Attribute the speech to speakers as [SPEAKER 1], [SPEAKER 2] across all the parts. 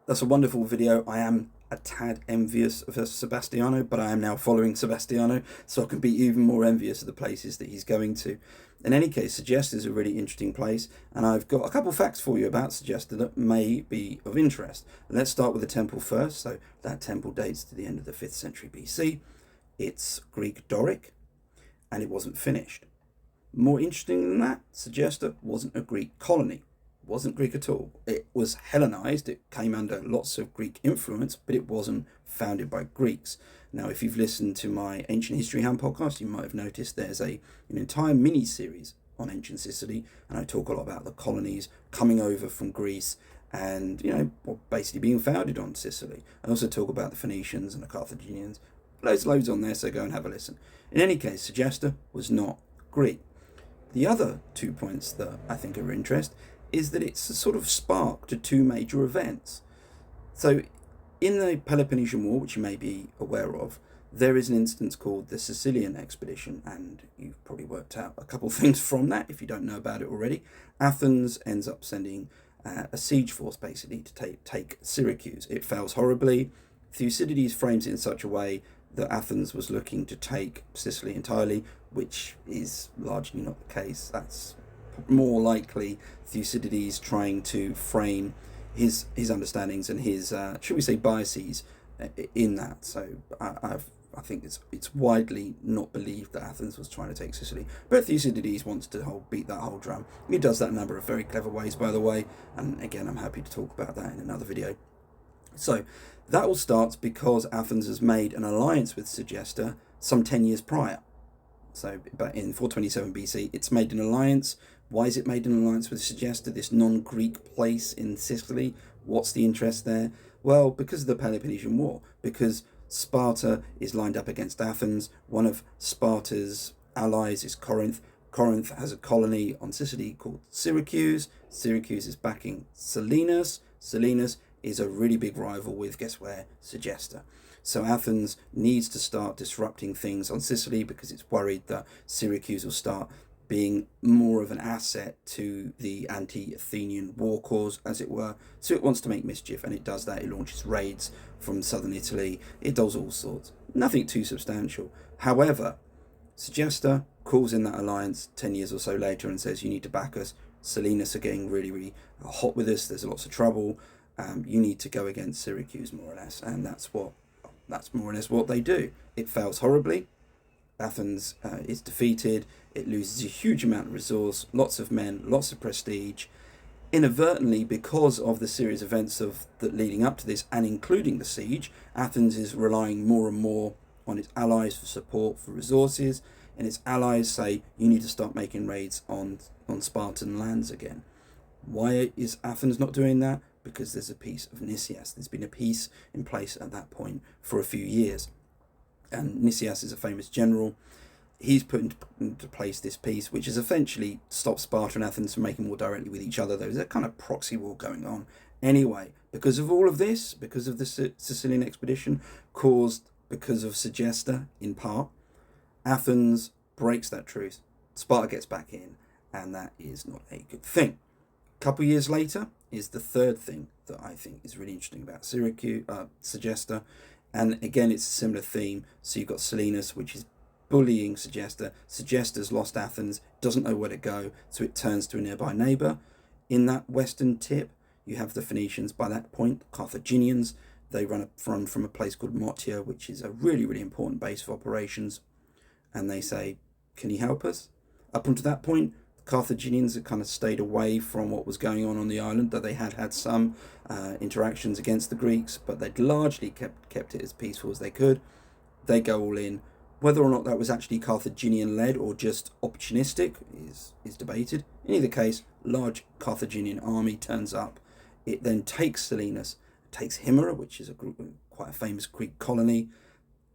[SPEAKER 1] That's a wonderful video. I am a tad envious of Sebastiano, but I am now following Sebastiano, so I can be even more envious of the places that he's going to. In any case, Segesta is a really interesting place, and I've got a couple of facts for you about Segesta that may be of interest. Let's start with the temple first. So that temple dates to the end of the 5th century BC. It's Greek Doric, and it wasn't finished. More interesting than that, Segesta wasn't a Greek colony. It wasn't Greek at all. It was Hellenized. It came under lots of Greek influence, but it wasn't founded by Greeks. Now, if you've listened to my Ancient History Hound podcast, you might have noticed there's an entire mini-series on Ancient Sicily, and I talk a lot about the colonies coming over from Greece and, basically being founded on Sicily. I also talk about the Phoenicians and the Carthaginians. Loads on there, so go and have a listen. In any case, Segesta was not Greek. The other 2 points that I think are of interest is that it's a sort of spark to two major events. So in the Peloponnesian War, which you may be aware of, there is an instance called the Sicilian expedition, and you've probably worked out a couple of things from that if you don't know about it already. Athens ends up sending a siege force basically to take Syracuse. It fails horribly. Thucydides frames it in such a way that Athens was looking to take Sicily entirely, which is largely not the case. That's more likely Thucydides trying to frame his understandings and his should we say biases in that. So I think it's widely not believed that Athens was trying to take Sicily, but Thucydides wants to beat that whole drum. He does that in a number of very clever ways, by the way, and again I'm happy to talk about that in another video. So that all starts because Athens has made an alliance with Segesta some 10 years prior. So but in 427 BC, it's made an alliance. Why is it made an alliance with Segesta, this non-Greek place in Sicily? What's the interest there? Well, because of the Peloponnesian War, because Sparta is lined up against Athens. One of Sparta's allies is Corinth. Corinth has a colony on Sicily called Syracuse. Syracuse is backing Selinus. Selinus is a really big rival with, guess where? Segesta. So Athens needs to start disrupting things on Sicily because it's worried that Syracuse will start being more of an asset to the anti-Athenian war cause, as it were. So it wants to make mischief, and it does that. It launches raids from southern Italy. It does all sorts. Nothing too substantial. However, Segesta calls in that alliance 10 years or so later and says, you need to back us. Selinus are getting really hot with us. There's lots of trouble. You need to go against Syracuse, more or less. And that's more or less what they do. It fails horribly. Athens is defeated. It loses a huge amount of resource, lots of men, lots of prestige. Inadvertently, because of the series of events leading up to this, and including the siege, Athens is relying more and more on its allies for support, for resources, and its allies say, you need to start making raids on Spartan lands again. Why is Athens not doing that? Because there's a peace of Nicias. There's been a peace in place at that point for a few years. And Nicias is a famous general. He's put into place this peace, which has essentially stopped Sparta and Athens from making war directly with each other. There was a kind of proxy war going on. Anyway, because of all of this, because of the Sicilian expedition, caused because of Segesta in part, Athens breaks that truce. Sparta gets back in, and that is not a good thing. A couple of years later is the third thing that I think is really interesting about Segesta. And again, it's a similar theme. So you've got Selinus, which is bullying Segesta. Segesta's lost Athens, doesn't know where to go, so it turns to a nearby neighbour. In that western tip, you have the Phoenicians. By that point, Carthaginians. They run from a place called Motia, which is a really important base of operations. And they say, can you help us? Up until that point, Carthaginians had kind of stayed away from what was going on the island, though they had some interactions against the Greeks, but they'd largely kept it as peaceful as they could. They go all in. Whether or not that was actually Carthaginian-led or just opportunistic is debated. In either case, large Carthaginian army turns up. It then takes Selinus, takes Himera, which is quite a famous Greek colony.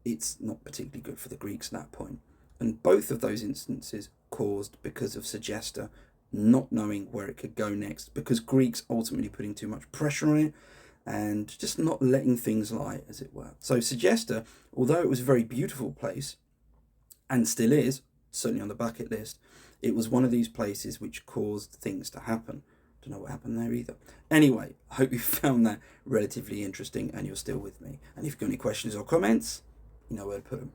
[SPEAKER 1] It's not particularly good for the Greeks at that point. And both of those instances caused because of Segesta not knowing where it could go next, because Greeks ultimately putting too much pressure on it and just not letting things lie, as it were. So Segesta, although it was a very beautiful place, and still is, certainly on the bucket list, it was one of these places which caused things to happen. Don't know what happened there either. Anyway, I hope you found that relatively interesting and you're still with me. And if you've got any questions or comments, you know where to put them.